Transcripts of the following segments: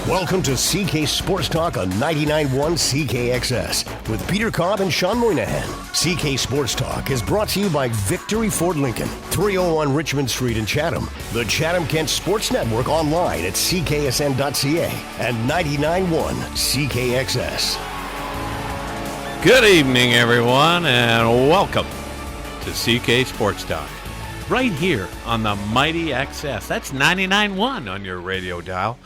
Welcome to CK Sports Talk on 99.1 CKXS with Peter Cobb and Shawn Moynihan. CK Sports Talk is brought to you by Victory Ford Lincoln, 301 Richmond Street in Chatham, the Chatham-Kent Sports Network online at cksn.ca and 99.1 CKXS. Good evening, everyone, and welcome to CK Sports Talk. Right here on the Mighty XS. That's 99.1 on your radio dial.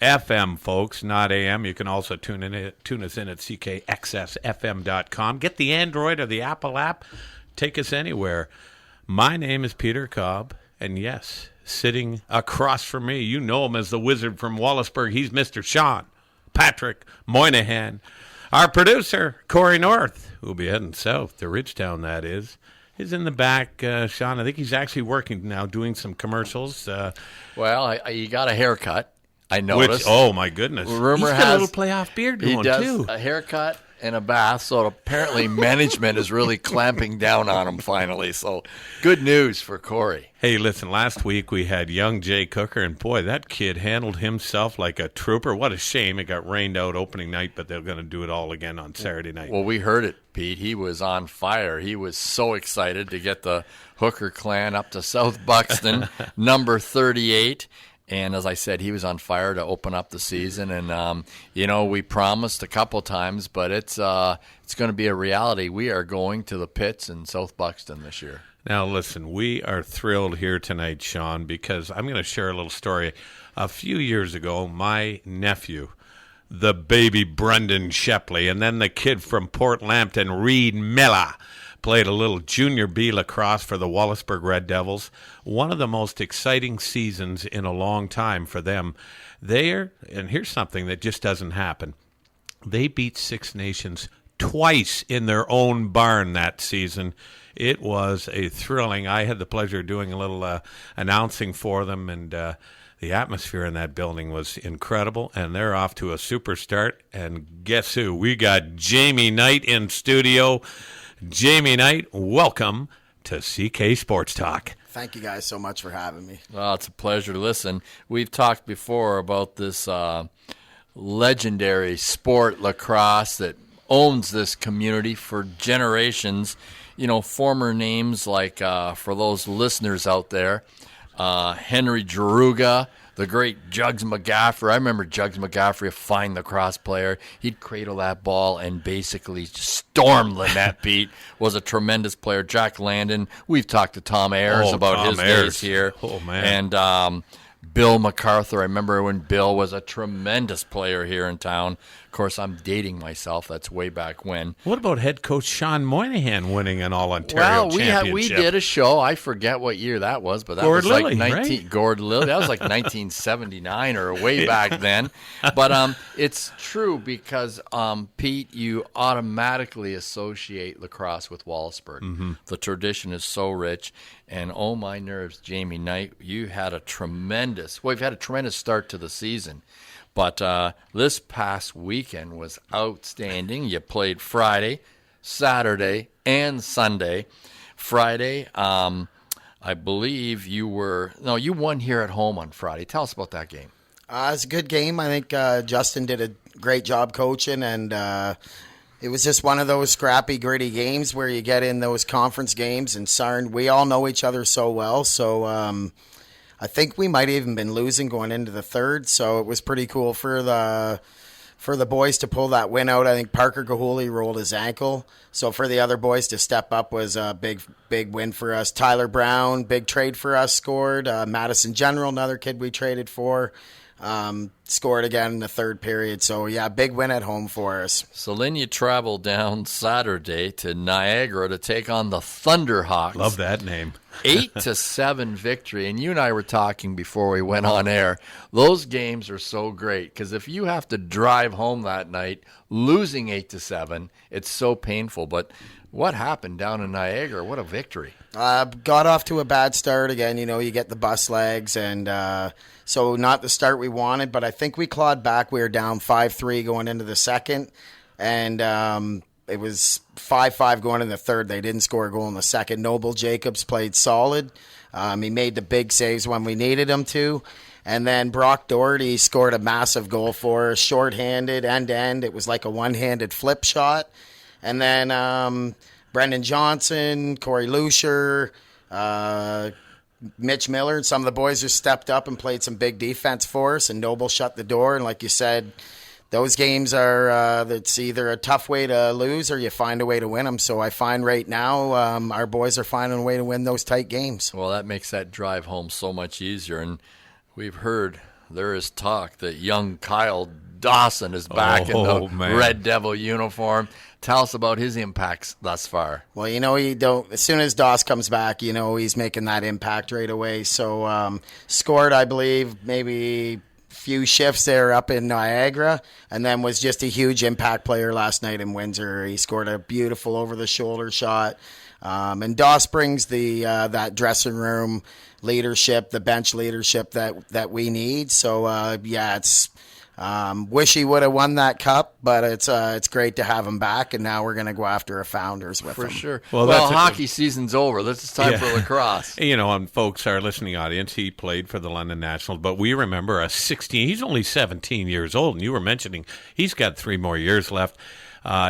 FM, folks, not AM. You can also tune us in at ckxsfm.com. Get the Android or the Apple app. Take us anywhere. My name is Peter Cobb, and yes, sitting across from me, you know him as the wizard from Wallaceburg. He's Mr. Shawn Patrick Moynihan. Our producer, Corey North, who'll be heading south to Ridgetown, that is in the back. Shawn, I think he's actually working now, doing some commercials. Well, he got a haircut. I noticed. Oh, my goodness. Rumor He's got a little playoff beard going, he does too. A haircut and a bath, so apparently management is really clamping down on him finally. So good news for Corey. Hey, listen, last week we had young Jay Cooker, and boy, that kid handled himself like a trooper. What a shame it got rained out opening night, but they're going to do it all again on Saturday night. Well, we heard it, Pete. He was on fire. He was so excited to get the Hooker clan up to South Buxton, number 38. And as I said, he was on fire to open up the season. And, we promised a couple times, but it's going to be a reality. We are going to the pits in South Buxton this year. Now, listen, we are thrilled here tonight, Shawn, because I'm going to share a little story. A few years ago, my nephew, the baby Brendan Shepley, and then the kid from Port Lambton, Reed Miller, played a little junior B lacrosse for the Wallaceburg Red Devils. One of the most exciting seasons in a long time for them. And here's something that just doesn't happen. They beat Six Nations twice in their own barn that season. It was a thrilling. I had the pleasure of doing a little announcing for them, and the atmosphere in that building was incredible, and they're off to a super start. And guess who? We got Jamie Knight in studio. Jamie Knight, welcome to CK Sports Talk. Thank you guys so much for having me. Well, it's a pleasure to listen. We've talked before about this legendary sport, lacrosse, that owns this community for generations. Former names like, for those listeners out there, Henry Jaruga, the great Jugs McGaffrey. I remember Jugs McGaffrey, a fine lacrosse player. He'd cradle that ball and basically storm the net, Pete. Was a tremendous player. Jack Landon. We've talked to Tom Ayers about his days here. Oh, man. And Bill MacArthur. I remember when Bill was a tremendous player here in town. Of course, I'm dating myself. That's way back when. What about head coach Shawn Moynihan winning an All-Ontario championship? We did a show. I forget what year that was, but that Gord was Lilly, like right? Gord Lilly. That was like 1979 or way back then. But it's true because, Pete, you automatically associate lacrosse with Wallaceburg. Mm-hmm. The tradition is so rich. And oh my nerves, Jamie Knight, we've had a tremendous start to the season. But this past weekend was outstanding. You played Friday, Saturday, and Sunday. Friday, I believe you won here at home on Friday. Tell us about that game. It's a good game. I think Justin did a great job coaching, and it was just one of those scrappy, gritty games where you get in those conference games, and we all know each other so well, so I think we might have even been losing going into the third, so it was pretty cool for the boys to pull that win out. I think Parker Gahuli rolled his ankle, so for the other boys to step up was a big win for us. Tyler Brown, big trade for us, scored. Madison General, another kid we traded for, scored again in the third period. So, yeah, big win at home for us. So then you travel down Saturday to Niagara to take on the Thunderhawks. Love that name. 8-7 victory. And you and I were talking before we went on air. Those games are so great because if you have to drive home that night losing 8-7, it's so painful. But what happened down in Niagara? What a victory. Got off to a bad start again. You get the bus legs, and so not the start we wanted, but I think we clawed back. We were down 5-3 going into the second, and it was 5-5 going in the third. They didn't score a goal in the second. Noble Jacobs played solid. He made the big saves when we needed him to. And then Brock Doherty scored a massive goal for us, shorthanded, end-to-end. It was like a one-handed flip shot. And then Brendan Johnson, Corey Lucier, Mitch Miller, and some of the boys just stepped up and played some big defense for us, and Noble shut the door. And like you said, those games are it's either a tough way to lose or you find a way to win them. So I find right now our boys are finding a way to win those tight games. Well, that makes that drive home so much easier. And we've heard there is talk that young Kyle Dawson is back in the Red Devil uniform. Tell us about his impacts thus far. Well, as soon as Doss comes back, he's making that impact right away. So scored, I believe, maybe few shifts there up in Niagara, and then was just a huge impact player last night in Windsor. He scored a beautiful over-the-shoulder shot. And Doss brings the that dressing room leadership, the bench leadership that we need. So, it's wish he would have won that cup, but it's great to have him back, and now we're going to go after a Founders with him. For sure. Well, hockey season's over. This is time for lacrosse. And folks, our listening audience, he played for the London Nationals, but we remember he's only 17 years old, and you were mentioning he's got 3 more years left.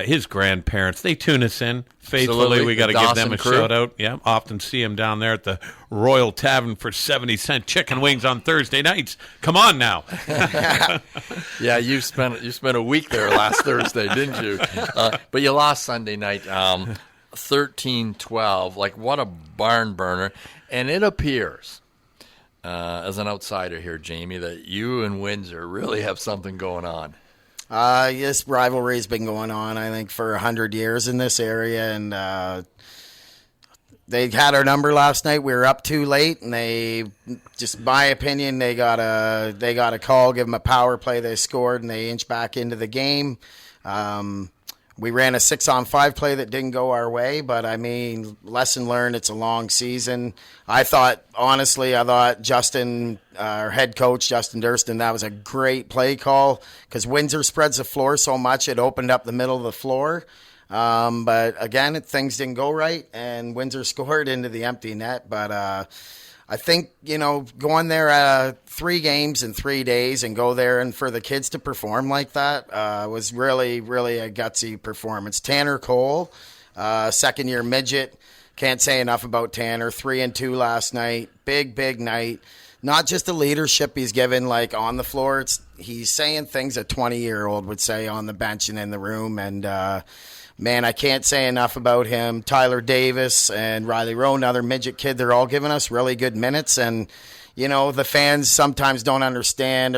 His grandparents, they tune us in faithfully. Absolutely. We got to give them a crew. shout out. Yeah, often see him down there at the Royal Tavern for 70-cent chicken wings on Thursday nights. Come on now. Yeah, you spent a week there last Thursday, didn't you? But you lost Sunday night, 13-12. Like, what a barn burner! And it appears, as an outsider here, Jamie, that you and Windsor really have something going on. This rivalry's been going on, I think, for 100 years in this area, and they had our number last night. We were up too late, and my opinion, they got a call, give them a power play. They scored, and they inched back into the game. We ran a 6-on-5 play that didn't go our way, but, lesson learned, it's a long season. I thought Justin, our head coach, Justin Durston, that was a great play call because Windsor spreads the floor so much it opened up the middle of the floor. But, again, things didn't go right, and Windsor scored into the empty net. But I think, going there 3 games in 3 days and go there and for the kids to perform like that was really, really a gutsy performance. Tanner Cole, second-year midget. Can't say enough about Tanner. 3-2 last night. Big night. Not just the leadership he's given, like, on the floor. He's saying things a 20-year-old would say on the bench and in the room. And, man, I can't say enough about him. Tyler Davis and Riley Rowe, another midget kid, they're all giving us really good minutes. And, the fans sometimes don't understand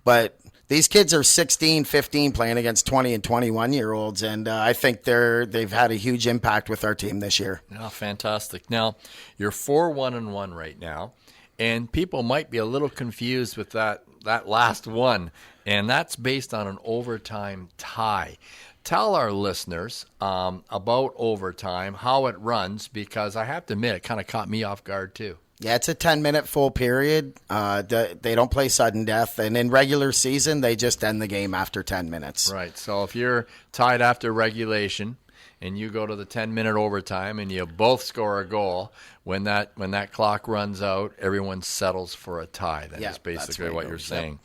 but these kids are 16, 15 playing against 20 and 21-year-olds. And I think they've had a huge impact with our team this year. Oh, fantastic. Now, you're 4-1-1 right now, and people might be a little confused with that last one, and that's based on an overtime tie. Tell our listeners about overtime, how it runs, because I have to admit, it kind of caught me off guard too. Yeah, it's a 10-minute full period. They don't play sudden death. And in regular season, they just end the game after 10 minutes. Right. So if you're tied after regulation and you go to the 10-minute overtime and you both score a goal, when that clock runs out, everyone settles for a tie. That's basically what you're saying.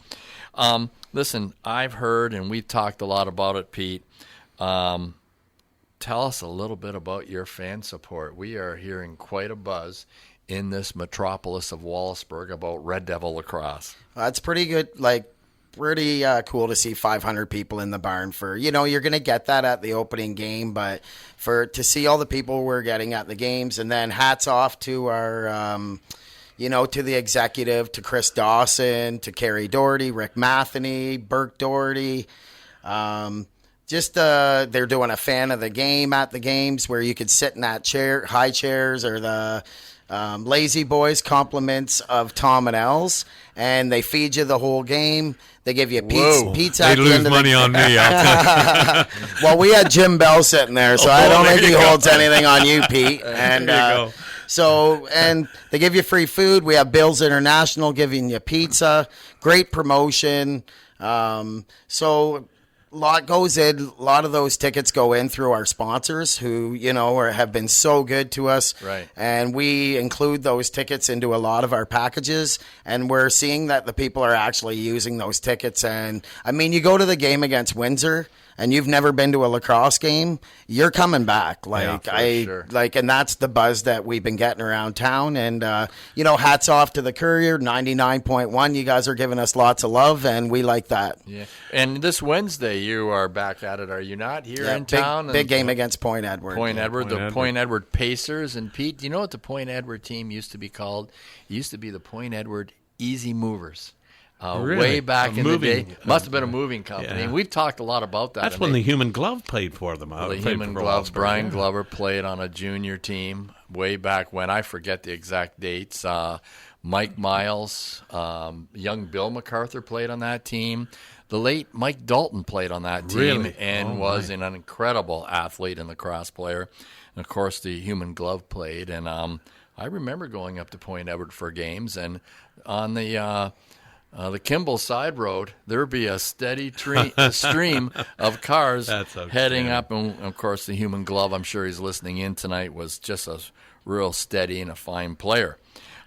Listen, I've heard, and we've talked a lot about it, Pete. Tell us a little bit about your fan support. We are hearing quite a buzz in this metropolis of Wallaceburg about Red Devil lacrosse. That's pretty good. Pretty cool to see 500 people in the barn for, you're going to get that at the opening game, but to see all the people we're getting at the games, and then hats off to our, to the executive, to Chris Dawson, to Kerry Doherty, Rick Matheny, Burke Doherty. They're doing a fan of the game at the games where you could sit in that high chairs, or the Lazy Boys compliments of Tom and Els, and they feed you the whole game. They give you pizza. They lose money on me. I'll tell you. Well, we had Jim Bell sitting there, so I don't think he holds anything on you, Pete. And there you go. And they give you free food. We have Bill's International giving you pizza. Great promotion. lot goes in. A lot of those tickets go in through our sponsors who, have been so good to us. Right. And we include those tickets into a lot of our packages. And we're seeing that the people are actually using those tickets. And, I mean, you go to the game against Windsor and you've never been to a lacrosse game, you're coming back. Sure. And that's the buzz that we've been getting around town. And, hats off to the Courier, 99.1. You guys are giving us lots of love, and we like that. Yeah. And this Wednesday, you are back at it, are you not, here in town? Big game against Point Edward. Point Edward Pacers. And, Pete, do you know what the Point Edward team used to be called? It used to be the Point Edward Easy Movers. Really? Way back in the day. Must have been a moving company. Yeah. And we've talked a lot about that. That's when the Human Glove played for them. The Human Glove, Brian Glover played on a junior team way back when. I forget the exact dates. Mike Miles, young Bill MacArthur played on that team. The late Mike Dalton played on that team and was an incredible athlete and lacrosse player. And, of course, the Human Glove played. And I remember going up to Point Edward for games. And on the Kimball Side Road, there would be a steady stream of cars heading up. And, of course, the Human Glove, I'm sure he's listening in tonight, was just a real steady and a fine player.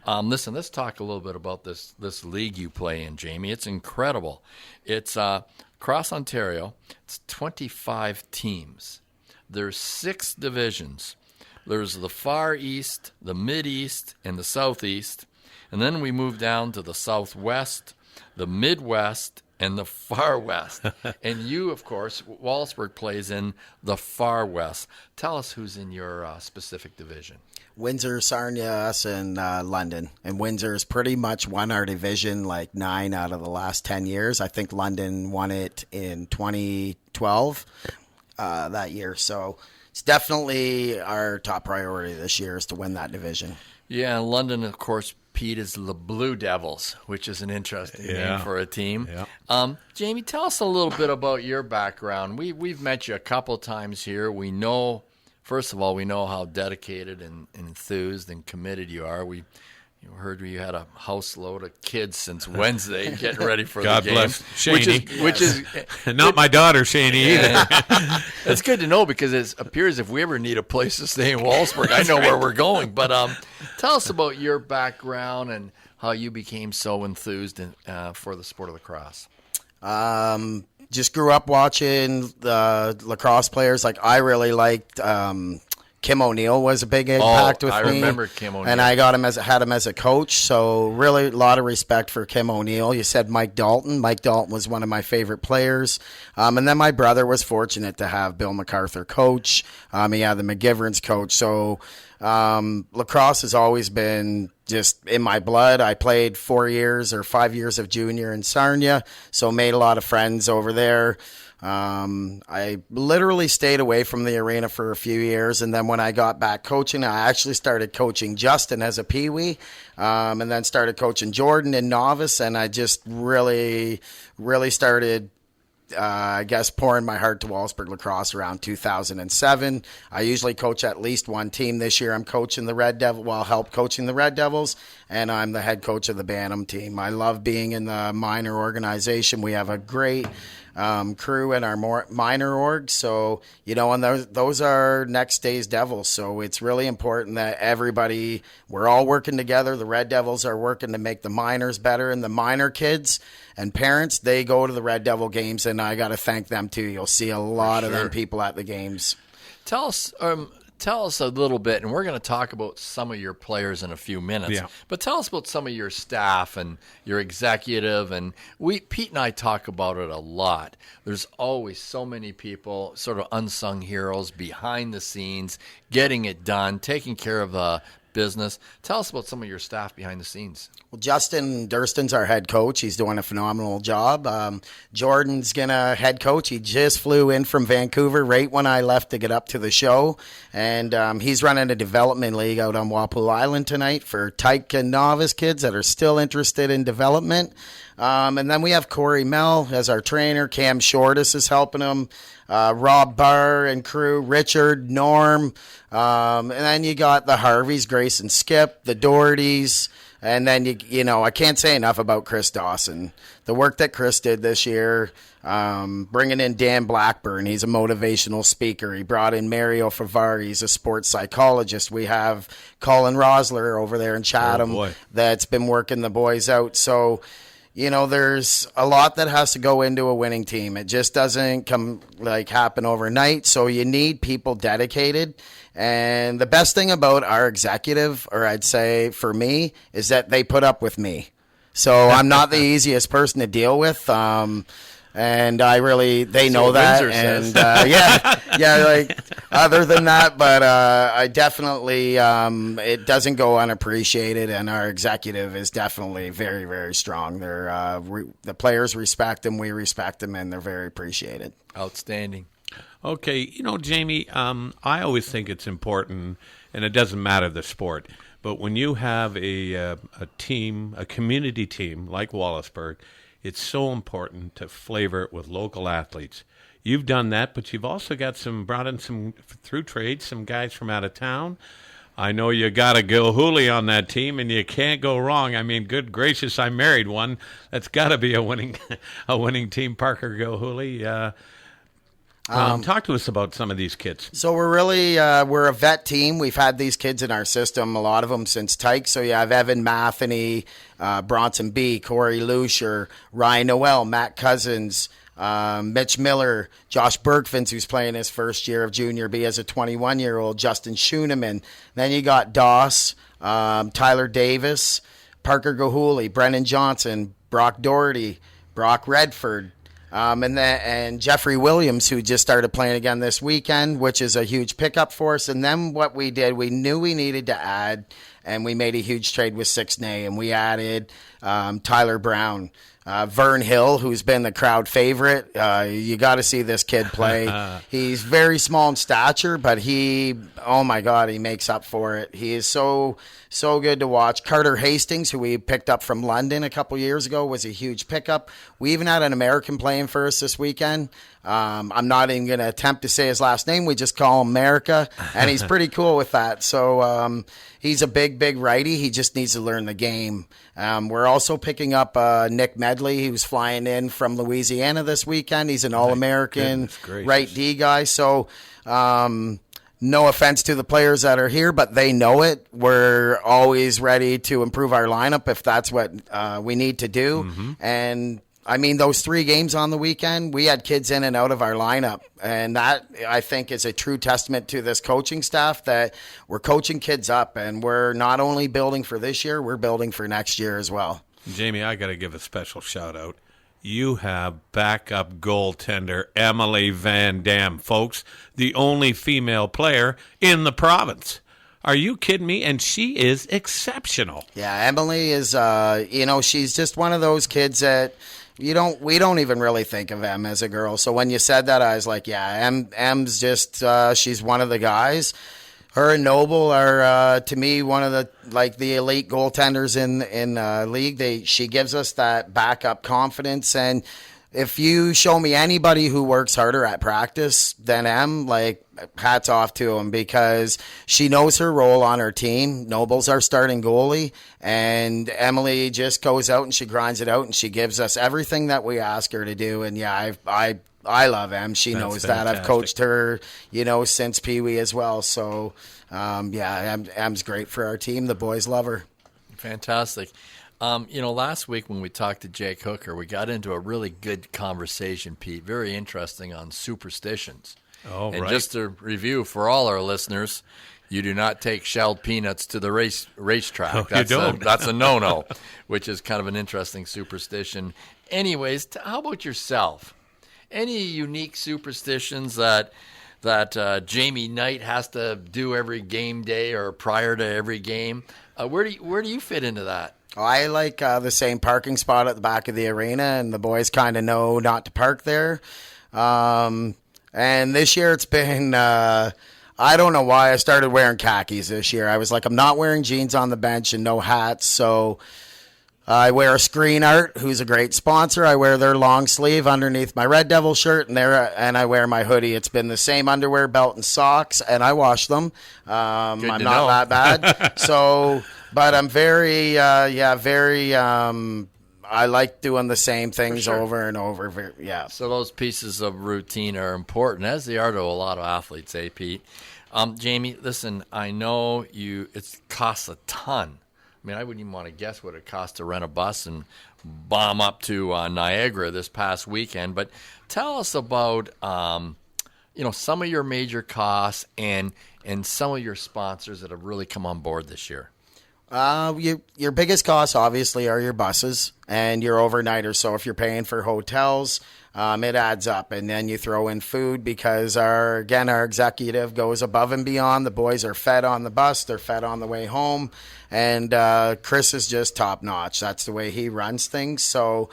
Listen, let's talk a little bit about this league you play in, Jamie. It's incredible. It's across Ontario. It's 25 teams. There's 6 divisions. There's the Far East, the Mid-East, and the Southeast. And then we move down to the Southwest, the Midwest, and the Far West. And you, of course, Wallaceburg plays in the Far West. Tell us who's in your specific division. Windsor, Sarnia, us, and London. And Windsor's pretty much won our division like 9 out of the last 10 years. I think London won it in 2012 that year. So it's definitely our top priority this year is to win that division. Yeah, London, of course, Pete, is the Blue Devils, which is an interesting name for a team. Yeah. Jamie, tell us a little bit about your background. We've met you a couple times here. We know, first of all, we know how dedicated and enthused and committed you are. We heard you had a house load of kids since Wednesday getting ready for God the game. bless Shaney. Which is not my daughter, Shaney, either. It's good to know because it appears if we ever need a place to stay in Wallaceburg, I know where we're going. But tell us about your background and how you became so enthused for the sport of lacrosse. Just grew up watching the lacrosse players. Like I really liked Kim O'Neill was a big impact with me. I remember Kim O'Neill. And I had him as a coach, so really a lot of respect for Kim O'Neill. You said Mike Dalton. Mike Dalton was one of my favorite players. And then my brother was fortunate to have Bill MacArthur coach. He had the McGiverns coach. So lacrosse has always been just in my blood. I played 4 years or 5 years of junior in Sarnia, so made a lot of friends over there. I literally stayed away from the arena for a few years, and then when I got back coaching, I actually started coaching Justin as a peewee, and then started coaching Jordan in novice, and I just really started pouring my heart to Wallaceburg lacrosse around 2007. I usually coach at least one team. This year I'm coaching the Red Devils, help coaching the Red Devils, and I'm the head coach of the Bantam team. I love being in the minor organization. We have a great crew in our minor org, so and those are next day's Devils, so it's really important that we're all working together. The Red Devils are working to make the minors better, and the minor kids and parents, they go to the Red Devil games, and I got to thank them too. You'll see a lot of them people at the games. Tell us a little bit, and we're going to talk about some of your players in a few minutes. Yeah. But tell us about some of your staff and your executive. And Pete and I talk about it a lot. There's always so many people, sort of unsung heroes behind the scenes, getting it done, taking care of the business. Tell us about some of your staff behind the scenes. Well, Justin Durston's our head coach. He's doing a phenomenal job. Jordan's gonna head coach. He just flew in from Vancouver right when I left to get up to the show, and he's running a development league out on Walpole Island tonight for tyke and novice kids that are still interested in development. And then we have Corey Mell as our trainer. Cam Shortis is helping him. Rob Barr and crew, Richard, Norm. And then you got the Harveys, Grace and Skip, the Dohertys, And then, I can't say enough about Chris Dawson. The work that Chris did this year, bringing in Dan Blackburn, he's a motivational speaker. He brought in Mario Favari, he's a sports psychologist. We have Colin Rosler over there in Chatham that's been working the boys out. So, there's a lot that has to go into a winning team. It just doesn't happen overnight. So you need people dedicated. And the best thing about our executive, or I'd say for me, is that they put up with me. So I'm not the easiest person to deal with. And they know that. And other than that, but I definitely, it doesn't go unappreciated. And our executive is definitely very, very strong. They're, the players respect them, we respect them, and they're very appreciated. Outstanding. Okay, Jamie, I always think it's important, and it doesn't matter the sport, but when you have a team, a community team like Wallaceburg, it's so important to flavor it with local athletes. You've done that, but you've also brought in some through trade, some guys from out of town. I know you got a Gilhooly on that team, and you can't go wrong. I mean, good gracious, I married one. That's got to be a winning team, Parker Gilhooly. Talk to us about some of these kids. So we're really we're a vet team. We've had these kids in our system, a lot of them since Tyke. So you have Evan Matheny, Bronson B, Corey Lucier, Ryan Noel, Matt Cousins, Mitch Miller, Josh Bergfins, who's playing his first year of junior B as a 21-year-old, Justin Schooneman. Then you got Doss, Tyler Davis, Parker Gilhooly, Brennan Johnson, Brock Doherty, Brock Redford, and Jeffrey Williams, who just started playing again this weekend, which is a huge pickup for us. And then what we did, we knew we needed to add, and we made a huge trade with Sixnay, and we added Tyler Brown. Vern Hill, who's been the crowd favorite. You got to see this kid play. He's very small in stature, but oh my God, he makes up for it. He is so good to watch. Carter Hastings, who we picked up from London a couple years ago, was a huge pickup. We even had an American playing for us this weekend. I'm not even going to attempt to say his last name. We just call him America, and he's pretty cool with that. So he's a big righty. He just needs to learn the game. We're also picking up Nick Medley, who's flying in from Louisiana this weekend. He's an All-American right D guy. So no offense to the players that are here, but they know it. We're always ready to improve our lineup if that's what we need to do. Mm-hmm. And I mean, those 3 games on the weekend, we had kids in and out of our lineup. And that, I think, is a true testament to this coaching staff that we're coaching kids up. And we're not only building for this year, we're building for next year as well. Jamie, I got to give a special shout out. You have backup goaltender Emily Van Dam, folks, the only female player in the province. Are you kidding me? And she is exceptional. Yeah, Emily is, she's just one of those kids that we don't even really think of Em as a girl. So when you said that, I was like, yeah, Em's just, she's one of the guys. Her and Noble are, to me, one of the elite goaltenders in league. She gives us that backup confidence. And if you show me anybody who works harder at practice than Em, hats off to him, because she knows her role on her team. Noble's our starting goalie, and Emily just goes out and she grinds it out, and she gives us everything that we ask her to do. And yeah, I love Em. She knows fantastic. That. I've coached her, since Pee Wee as well. So, Em's great for our team. The boys love her. Fantastic. Last week when we talked to Jake Hooker, we got into a really good conversation, Pete. Very interesting on superstitions. Oh, and right. just to review for all our listeners, you do not take shelled peanuts to the racetrack. No, you don't. That's a no-no, which is kind of an interesting superstition. Anyways, how about yourself? Any unique superstitions that Jamie Knight has to do every game day or prior to every game? Where do you fit into that? I like the same parking spot at the back of the arena, and the boys kind of know not to park there. And this year it's been, I don't know why I started wearing khakis this year. I was like, I'm not wearing jeans on the bench and no hats. So I wear Screen Art, who's a great sponsor. I wear their long sleeve underneath my Red Devil shirt, and I wear my hoodie. It's been the same underwear, belt, and socks, and I wash them. I'm not that bad. So, but I'm very. I like doing the same things over and over. Yeah. So those pieces of routine are important, as they are to a lot of athletes, Pete? Jamie, listen, I know it costs a ton. I mean, I wouldn't even want to guess what it costs to rent a bus and bomb up to Niagara this past weekend. But tell us about, some of your major costs and some of your sponsors that have really come on board this year. Your biggest costs obviously are your buses and your overnighters. So if you're paying for hotels, it adds up. And then you throw in food because our executive goes above and beyond. The boys are fed on the bus. They're fed on the way home. And Chris is just top notch. That's the way he runs things. So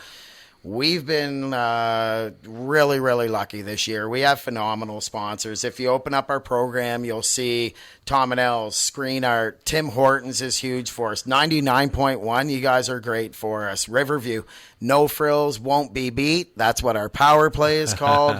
we've been really, really lucky this year. We have phenomenal sponsors. If you open up our program, you'll see Tom and L's, Screen Art, Tim Hortons is huge for us. 99.1, you guys are great for us. Riverview, No Frills, Won't Be Beat. That's what our power play is called.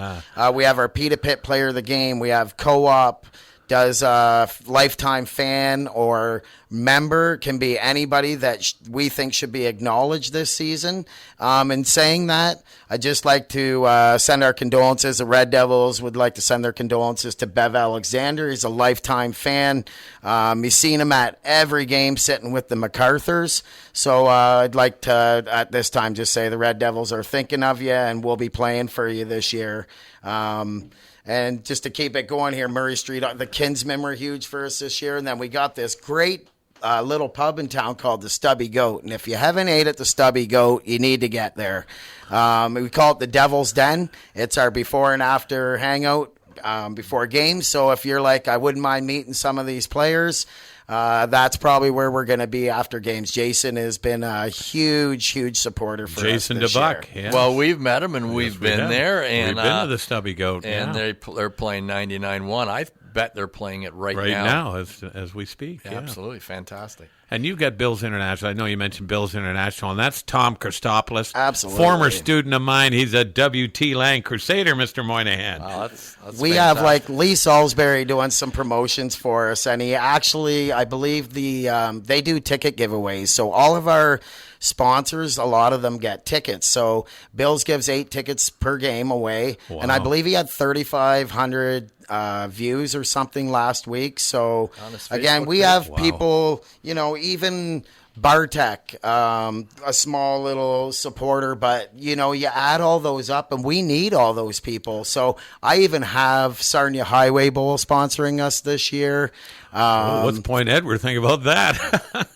We have our Pita Pit Player of the Game. We have Co-op. Does a lifetime fan or member, can be anybody that we think should be acknowledged this season. And saying that, I'd just like to send our condolences. The Red Devils would like to send their condolences to Bev Alexander. He's a lifetime fan. You've seen him at every game sitting with the MacArthurs. So I'd like to, at this time, just say the Red Devils are thinking of you and we'll be playing for you this year. And just to keep it going here, Murray Street, the Kinsmen were huge for us this year. And then we got this great little pub in town called the Stubby Goat. And if you haven't ate at the Stubby Goat, you need to get there. We call it the Devil's Den. It's our before and after hangout before games. So if you're like, I wouldn't mind meeting some of these players, that's probably where we're going to be after games. Jason has been a huge supporter for Jason us this DeBuck, year. yeah. Well, we've met him and we've been there. And we've been to the Stubby Goat. And they're playing 99-1. I bet they're playing it right now. As we speak. Yeah, absolutely. Fantastic. And you've got Bills International. I know you mentioned Bills International, and that's Tom Christopoulos. Absolutely. Former student of mine. He's a WT Lang Crusader, Mr. Moynihan. Wow, that's we have like Lee Salisbury doing some promotions for us, and he actually, I believe they do ticket giveaways. So all of our sponsors, a lot of them get tickets. So Bills gives 8 tickets per game away, and I believe he had 3,500 views or something last week. So again, we have people, even Bartek, a small little supporter, but you add all those up and we need all those people. So I even have Sarnia Highway Bowl sponsoring us this year. What's Point Edward think about that?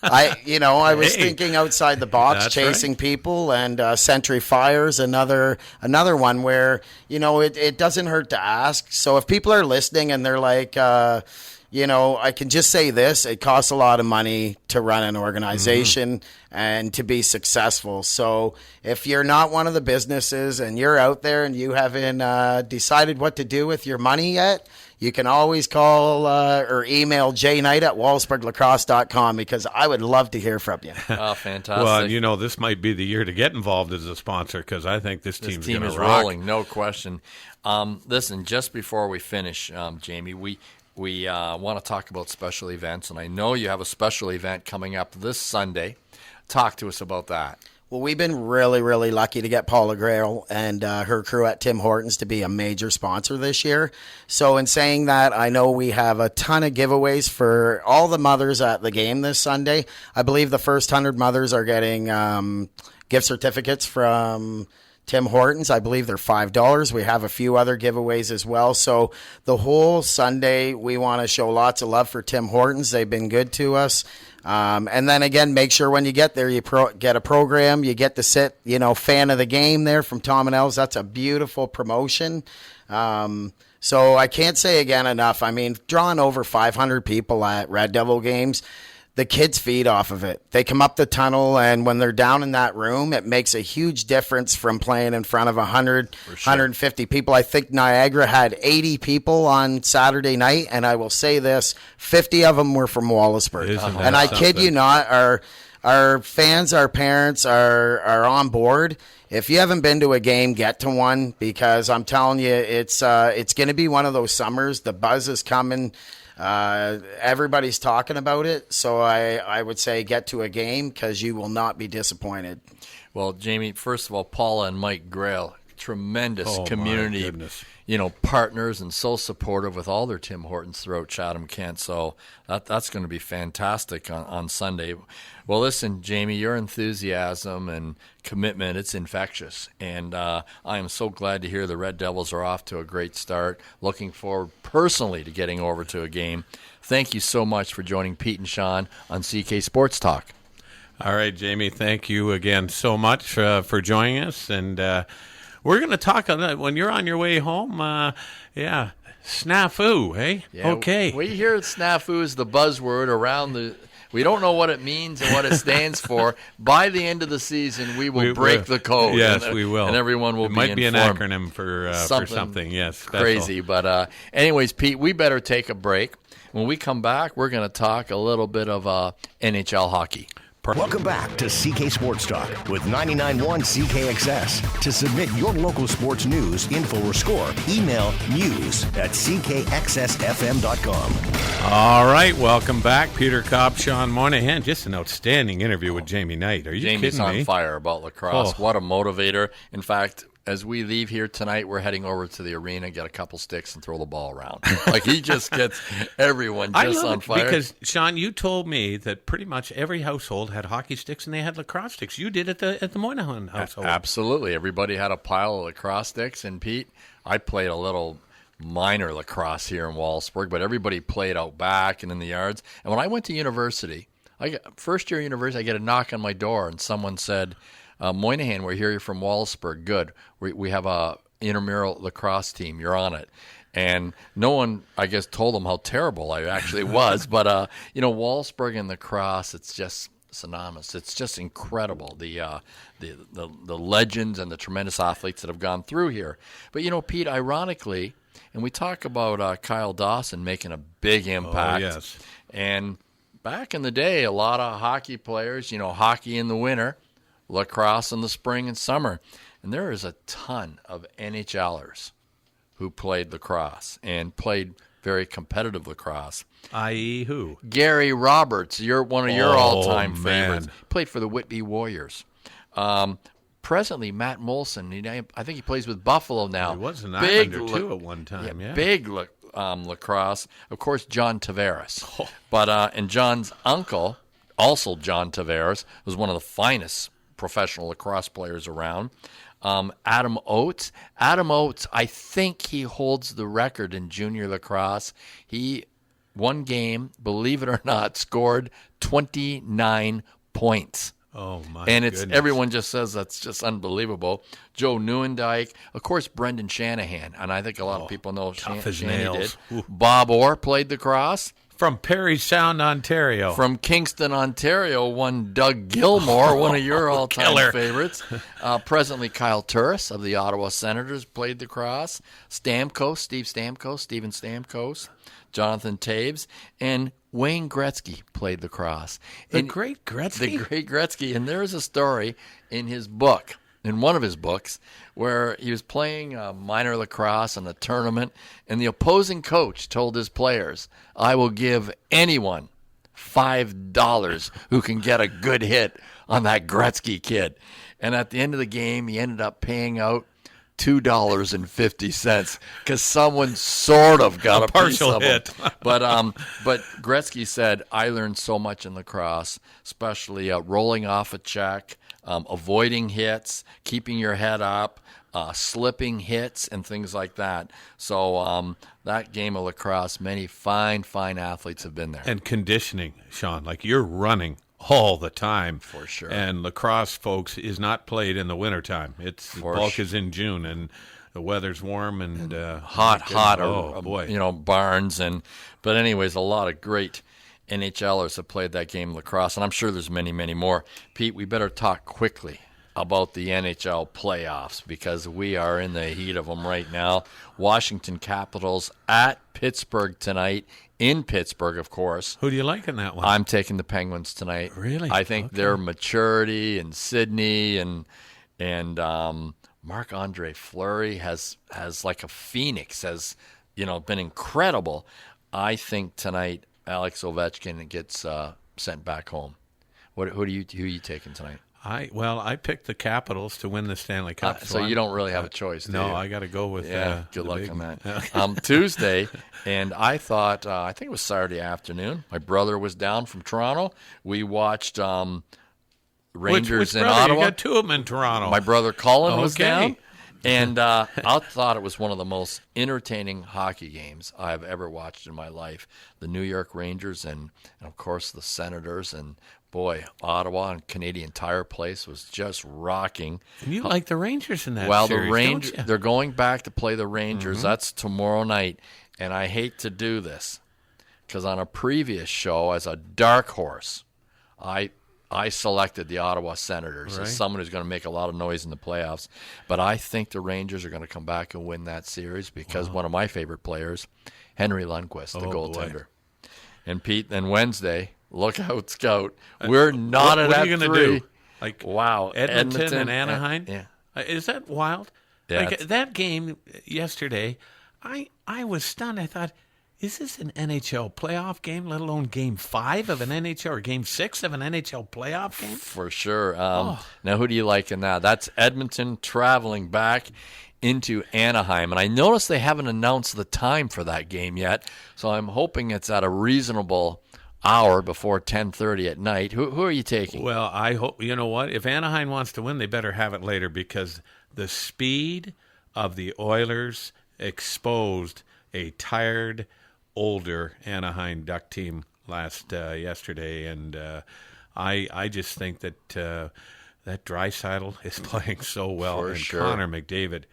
I was thinking outside the box, chasing people, and Century Fire's another one where, it doesn't hurt to ask. So if people are listening and they're like, I can just say this, it costs a lot of money to run an organization and to be successful. So if you're not one of the businesses and you're out there and you haven't decided what to do with your money yet, you can always call or email jknight@wallsburglacrosse.com because I would love to hear from you. Oh, fantastic. Well, this might be the year to get involved as a sponsor because I think this team is rolling, no question. Listen, just before we finish, Jamie, we want to talk about special events, and I know you have a special event coming up this Sunday. Talk to us about that. Well, we've been really, really lucky to get Paula Grail and her crew at Tim Hortons to be a major sponsor this year. So in saying that, I know we have a ton of giveaways for all the mothers at the game this Sunday. I believe the first 100 mothers are getting gift certificates from Tim Hortons. I believe they're $5. We have a few other giveaways as well. So the whole Sunday, we want to show lots of love for Tim Hortons. They've been good to us. And then again, make sure when you get there, you get a program. You get to sit, fan of the game there from Tom and L's. That's a beautiful promotion. So I can't say again enough. I mean, drawing over 500 people at Red Devil games, the kids feed off of it. They come up the tunnel, and when they're down in that room, it makes a huge difference from playing in front of 100, 150 people. I think Niagara had 80 people on Saturday night, and I will say this, 50 of them were from Wallaceburg. And I kid you not, our fans, our parents are on board. If you haven't been to a game, get to one, because I'm telling you, it's going to be one of those summers. The buzz is coming. Everybody's talking about it. So I would say get to a game, because you will not be disappointed. Well, Jamie, first of all, Paula and Mike Grail, tremendous community, my goodness, partners, and so supportive with all their Tim Hortons throughout Chatham-Kent. So that's going to be fantastic on Sunday. Well, listen, Jamie, your enthusiasm and commitment, it's infectious. And I am so glad to hear the Red Devils are off to a great start. Looking forward personally to getting over to a game. Thank you so much for joining Pete and Shawn on CK Sports Talk. All right, Jamie, thank you again so much for joining us. And we're going to talk when you're on your way home. Snafu, hey? Yeah, okay. We hear snafu is the buzzword around the. We don't know what it means and what it stands for. By the end of the season, we will break the code. Yes, we will. And everyone will be informed. It might be an acronym for something, yes. Crazy. But anyways, Pete, we better take a break. When we come back, we're going to talk a little bit of NHL hockey. Welcome back to CK Sports Talk with 99.1 CKXS. To submit your local sports news, info, or score, email news@ckxsfm.com. All right, welcome back. Peter Cobb, Shawn Moynihan. Just an outstanding interview with Jamie Knight. Are you Jamie's kidding me? on fire about lacrosse. What a motivator. In fact, as we leave here tonight, we're heading over to the arena, get a couple sticks, and throw the ball around. Like, he just gets everyone just on fire. Because, Shawn, you told me that pretty much every household had hockey sticks and they had lacrosse sticks. You did at the Moynihan household. Absolutely. Everybody had a pile of lacrosse sticks. And, Pete, I played a little minor lacrosse here in Wallaceburg, but everybody played out back and in the yards. And when I went to university, first year university, I get a knock on my door, and someone said, Moynihan, we're here. You're from Wallaceburg. Good. We have a intramural lacrosse team. You're on it. And no one, I guess, told them how terrible I actually was. But, Wallaceburg and lacrosse, it's just synonymous. It's just incredible, the legends and the tremendous athletes that have gone through here. But, Pete, ironically, and we talk about Kyle Dawson making a big impact. Oh, yes. And back in the day, a lot of hockey players, hockey in the winter, lacrosse in the spring and summer. And there is a ton of NHLers who played lacrosse and played very competitive lacrosse. I.e. who? Gary Roberts, one of your all-time favorites. Man. Played for the Whitby Warriors. Presently, Matt Molson, I think he plays with Buffalo now. He was an Islander, too, at one time, yeah. Big lacrosse. Of course, John Tavares. But and John's uncle, also John Tavares, was one of the finest professional lacrosse players around. Adam Oates. Adam Oates, I think he holds the record in junior lacrosse. He, one game, believe it or not, scored 29 points. Oh, my And goodness. everyone just says that's just unbelievable. Joe Neuendijk, of course, Brendan Shanahan, and I think a lot of people know tough as Shanny nails. did. Ooh. Bob Orr played lacrosse. From Perry Sound, Ontario. From Kingston, Ontario, one Doug Gilmore, one of your all-time Killer. favorites. Presently, Kyle Turris of the Ottawa Senators played lacrosse. Steven Stamkos, Jonathan Taves, and Wayne Gretzky played lacrosse. The great Gretzky? And there is a story in his book, in one of his books, where he was playing minor lacrosse in a tournament, and the opposing coach told his players, I will give anyone $5 who can get a good hit on that Gretzky kid. And at the end of the game, he ended up paying out $2.50 because someone sort of got a partial piece of hit. him. But Gretzky said, I learned so much in lacrosse, especially rolling off a check, avoiding hits, keeping your head up, slipping hits, and things like that. So that game of lacrosse, many fine athletes have been there. And conditioning, Shawn. Like, you're running all the time. For sure. And lacrosse, folks, is not played in the wintertime. Bulk is in June, and the weather's warm and hot. Oh, boy. Barns. But anyways, a lot of great NHLers have played that game of lacrosse, and I'm sure there's many more. Pete, we better talk quickly about the NHL playoffs because we are in the heat of them right now. Washington Capitals at Pittsburgh tonight, in Pittsburgh, of course. Who do you like in that one? I'm taking the Penguins tonight. Really? I think their maturity and Sydney and Marc-Andre Fleury has like a phoenix, has been incredible. I think tonight Alex Ovechkin gets sent back home. Who are you taking tonight? I picked the Capitals to win the Stanley Cup. So you don't really have a choice, do you? No, I got to go with good luck on that. Tuesday, and I thought, I think it was Saturday afternoon. My brother was down from Toronto. We watched Rangers which in brother? Ottawa. You got two of them in Toronto. My brother Colin was Okay. down. And I thought it was one of the most entertaining hockey games I've ever watched in my life. The New York Rangers and of course, the Senators. And, boy, Ottawa and Canadian Tire Place was just rocking. And you like the Rangers in that Well, series, the Rangers, don't you? they're going back to play the Rangers. That's tomorrow night. And I hate to do this because on a previous show, as a dark horse, I selected the Ottawa Senators as someone who's going to make a lot of noise in the playoffs. But I think the Rangers are going to come back and win that series because one of my favorite players, Henry Lundqvist, the goaltender. Boy. And Pete, then Wednesday, look out, Scout. We're not what at are you going gonna to do? Like wow, Edmonton and Anaheim? Yeah. Is that wild? Yeah, Like it's- that game yesterday, I was stunned. I thought, is this an NHL playoff game, let alone Game 5 of an NHL or Game 6 of an NHL playoff game? For sure. Now, who do you like in that? That's Edmonton traveling back into Anaheim. And I noticed they haven't announced the time for that game yet, so I'm hoping it's at a reasonable hour before 10:30 at night. Who are you taking? Well, I hope, you know what? If Anaheim wants to win, they better have it later because the speed of the Oilers exposed a tired, older Anaheim Duck team yesterday, and I just think that that Draisaitl is playing so well, For and sure. Connor McDavid,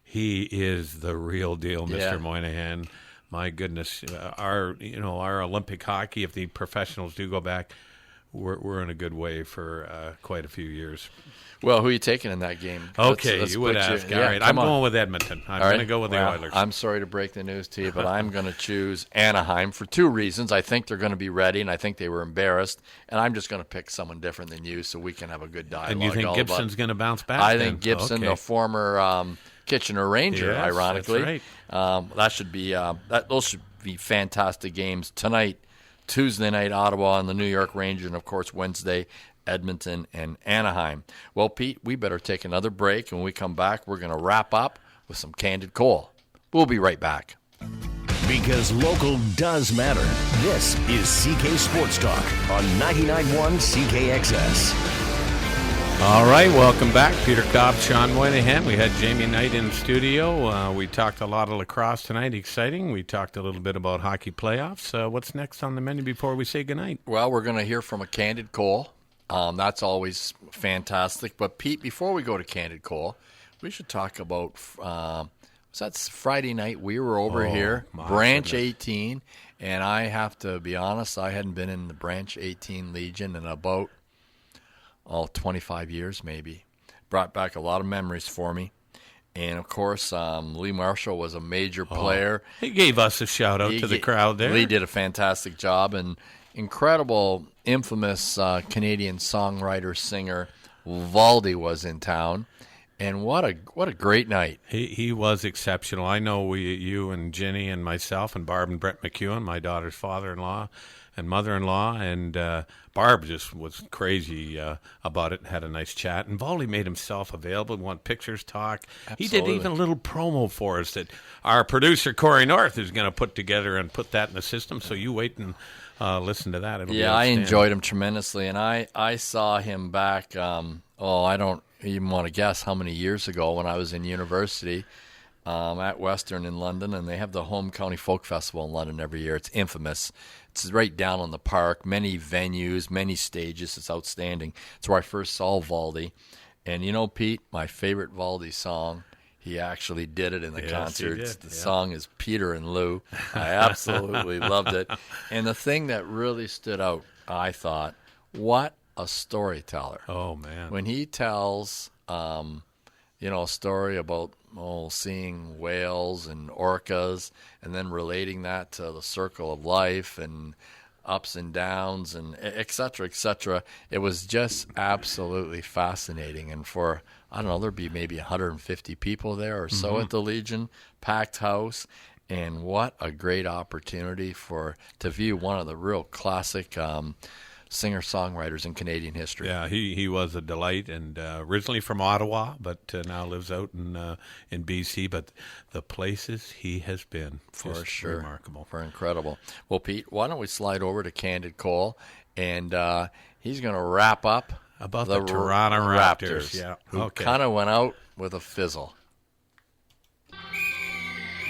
he is the real deal, Mr. Yeah. Moynihan. My goodness, our Olympic hockey, if the professionals do go back, we're in a good way for quite a few years. Well, who are you taking in that game? Okay, Let's you would put ask. Yeah, All right, I'm come on. going with Edmonton. I'm All right. going to go with the Well, Oilers. I'm sorry to break the news to you, but I'm going to choose Anaheim for two reasons. I think they're going to be ready, and I think they were embarrassed. And I'm just going to pick someone different than you so we can have a good dialogue. And you think all Gibson's about- going to bounce back? I then? think Gibson, Okay. the former Kitchener Ranger, Yes, ironically. that's That should be those should be fantastic games tonight. Tuesday night, Ottawa and the New York Rangers, and of course Wednesday, Edmonton and Anaheim. Well, Pete, we better take another break, and when we come back, we're going to wrap up with some Candid Call. We'll be right back. Because local does matter. This is CK Sports Talk on 99.1 CKXS. All right, welcome back. Peter Cobb, Shawn Moynihan. We had Jamie Knight in studio. We talked a lot of lacrosse tonight. Exciting. We talked a little bit about hockey playoffs. What's next on the menu before we say goodnight? Well, we're going to hear from a Candid Call. That's always fantastic. But, Pete, before we go to Candid Call, we should talk about that's Friday night. We were over here, my Branch goodness. 18, and I have to be honest, I hadn't been in the Branch 18 Legion in about 25 years maybe. Brought back a lot of memories for me. And, of course, Lee Marshall was a major player. He gave us a shout out to the crowd there. Lee did a fantastic job, and incredible, infamous Canadian songwriter, singer Valdi was in town. And what a great night. He was exceptional. I know you and Ginny and myself and Barb and Brett McEwen, my daughter's father-in-law and mother-in-law, and Barb just was crazy about it and had a nice chat. And Valdi made himself available, want pictures, talk. Absolutely. He did even a little promo for us that our producer, Corey North, is going to put together and put that in the system. So you wait and listen to that. It'll be Yeah, I outstanding. enjoyed him tremendously, and I saw him back, I don't even want to guess how many years ago when I was in university at Western in London, and they have the Home County Folk Festival in London every year. It's infamous. It's right down on the park, many venues, many stages. It's outstanding. It's where I first saw Valdi. And you know, Pete, my favorite Valdi song, he actually did it in the Yes, concert. he did, The yeah. song is Peter and Lou. I absolutely loved it. And the thing that really stood out, I thought, what a storyteller. Oh, man. When he tells, a story about seeing whales and orcas, and then relating that to the circle of life and ups and downs and et cetera, it was just absolutely fascinating. And for, I don't know, there'd be maybe 150 people there or so at the Legion, packed house. And what a great opportunity to view one of the real classic singer-songwriters in Canadian history. Yeah, he was a delight, and originally from Ottawa, but now lives out in BC. But the places he has been, for sure, remarkable, for incredible. Well, Pete, why don't we slide over to Candid Call, and he's going to wrap up about the Toronto Raptors. Yeah, who kind of went out with a fizzle.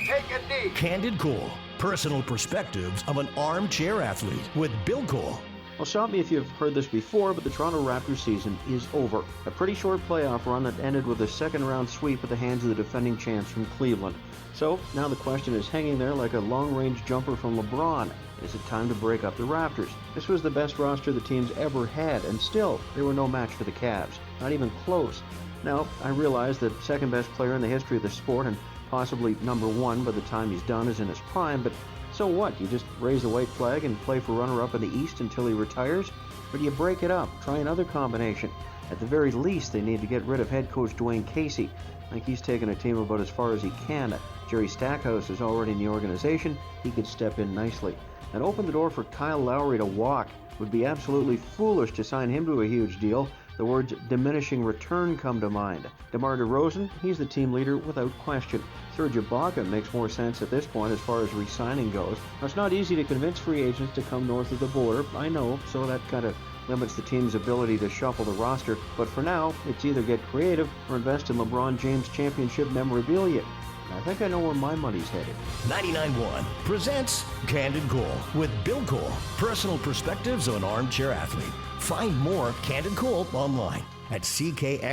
Take a knee. Candid Call, personal perspectives of an armchair athlete with Bill Cole. Well, stop me if you've heard this before, but the Toronto Raptors season is over. A pretty short playoff run that ended with a second-round sweep at the hands of the defending champs from Cleveland. So, now the question is hanging there like a long-range jumper from LeBron. Is it time to break up the Raptors? This was the best roster the team's ever had, and still, they were no match for the Cavs. Not even close. Now, I realize that second-best player in the history of the sport, and possibly number one by the time he's done, is in his prime, but so what? You just raise the white flag and play for runner-up in the East until he retires? Or do you break it up, try another combination? At the very least, they need to get rid of head coach Dwayne Casey. I think he's taken a team about as far as he can. Jerry Stackhouse is already in the organization. He could step in nicely. And open the door for Kyle Lowry to walk. It would be absolutely foolish to sign him to a huge deal. The words diminishing return come to mind. DeMar DeRozan, he's the team leader without question. Serge Ibaka makes more sense at this point as far as re-signing goes. Now, it's not easy to convince free agents to come north of the border, I know, so that kind of limits the team's ability to shuffle the roster. But for now, it's either get creative or invest in LeBron James championship memorabilia. I think I know where my money's headed. 99.1 presents Candid Call with Bill Cole, personal perspectives of an armchair athlete. Find more Candid Call online at ckxsfm.com.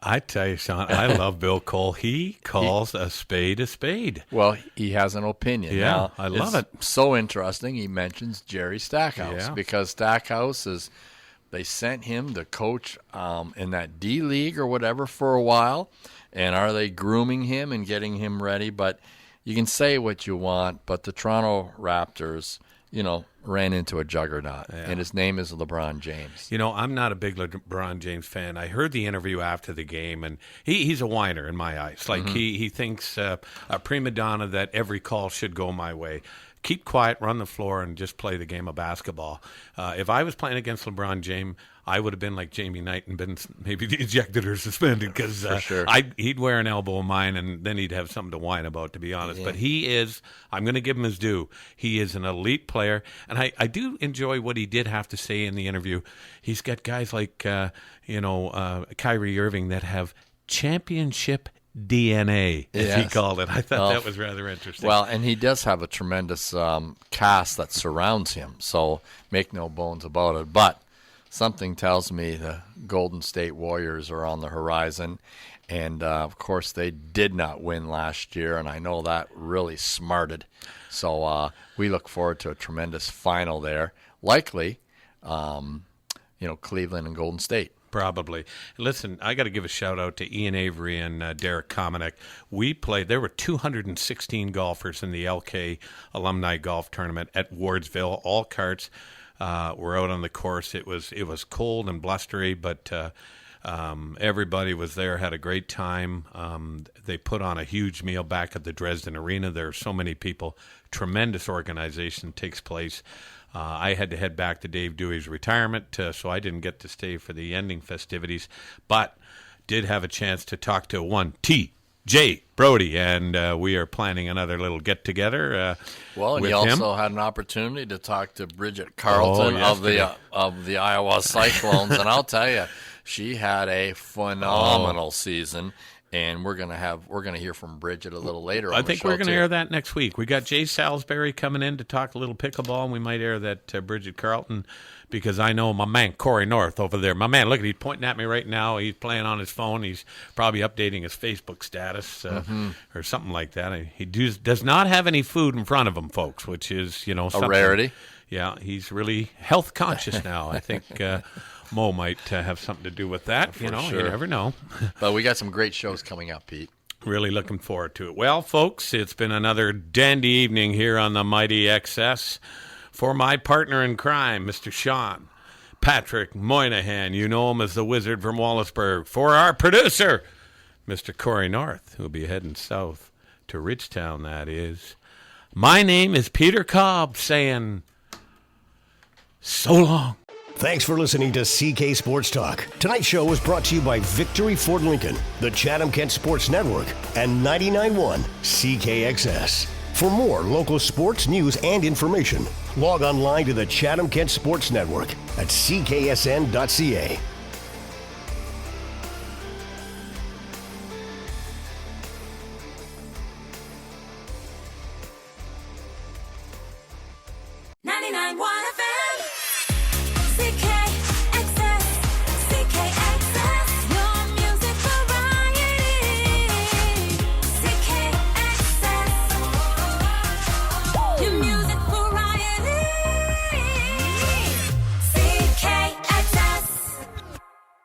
I tell you, Shawn, I love Bill Cole. He calls a spade a spade. Well, he has an opinion. Yeah, now, I love it. So interesting. He mentions Jerry Stackhouse because Stackhouse they sent him to coach in that D League or whatever for a while. And are they grooming him and getting him ready? But you can say what you want, but the Toronto Raptors, ran into a juggernaut, and his name is LeBron James. I'm not a big LeBron James fan. I heard the interview after the game, and he's a whiner in my eyes. Like he thinks a prima donna that every call should go my way. Keep quiet, run the floor, and just play the game of basketball. If I was playing against LeBron James, I would have been like Jamie Knight and been maybe ejected or suspended because sure. He'd wear an elbow of mine, and then he'd have something to whine about, to be honest. Yeah. But he is, I'm going to give him his due. He is an elite player, and I do enjoy what he did have to say in the interview. He's got guys like, Kyrie Irving that have championship DNA, as he called it. I thought that was rather interesting. Well, and he does have a tremendous cast that surrounds him, so make no bones about it. But something tells me the Golden State Warriors are on the horizon, and of course they did not win last year, and I know that really smarted. So we look forward to a tremendous final there, likely, Cleveland and Golden State. Probably. Listen, I got to give a shout out to Ian Avery and Derek Komanek. We played. There were 216 golfers in the LK Alumni Golf Tournament at Wardsville. All carts were out on the course. It was cold and blustery, but everybody was there, had a great time. They put on a huge meal back at the Dresden Arena. There are so many people. Tremendous organization takes place. I had to head back to Dave Dewey's retirement, so I didn't get to stay for the ending festivities, but did have a chance to talk to one T.J. Brody, and we are planning another little get-together Well, and with you him. also had an opportunity to talk to Bridget Carlton of the Iowa Cyclones, and I'll tell you, she had a phenomenal season. And we're gonna hear from Bridget a little later. I think we're gonna air that next week. We got Jay Salisbury coming in to talk a little pickleball, and we might air that Bridget Carlton, because I know my man Corey North over there. My man, look at he's pointing at me right now. He's playing on his phone. He's probably updating his Facebook status or something like that. He does not have any food in front of him, folks, which is a rarity. Yeah, he's really health conscious now. I think Mo might have something to do with that. You never know. But we got some great shows coming up, Pete. Really looking forward to it. Well, folks, it's been another dandy evening here on the Mighty XS. For my partner in crime, Mr. Shawn, Patrick Moynihan, you know him as the Wizard from Wallaceburg. For our producer, Mr. Corey North, who'll be heading south to Ridgetown, that is. My name is Peter Cobb, saying so long. Thanks for listening to CK Sports Talk. Tonight's show was brought to you by Victory Ford Lincoln, the Chatham-Kent Sports Network, and 99.1 CKXS. For more local sports news and information, log online to the Chatham-Kent Sports Network at cksn.ca. Ninety-nine one.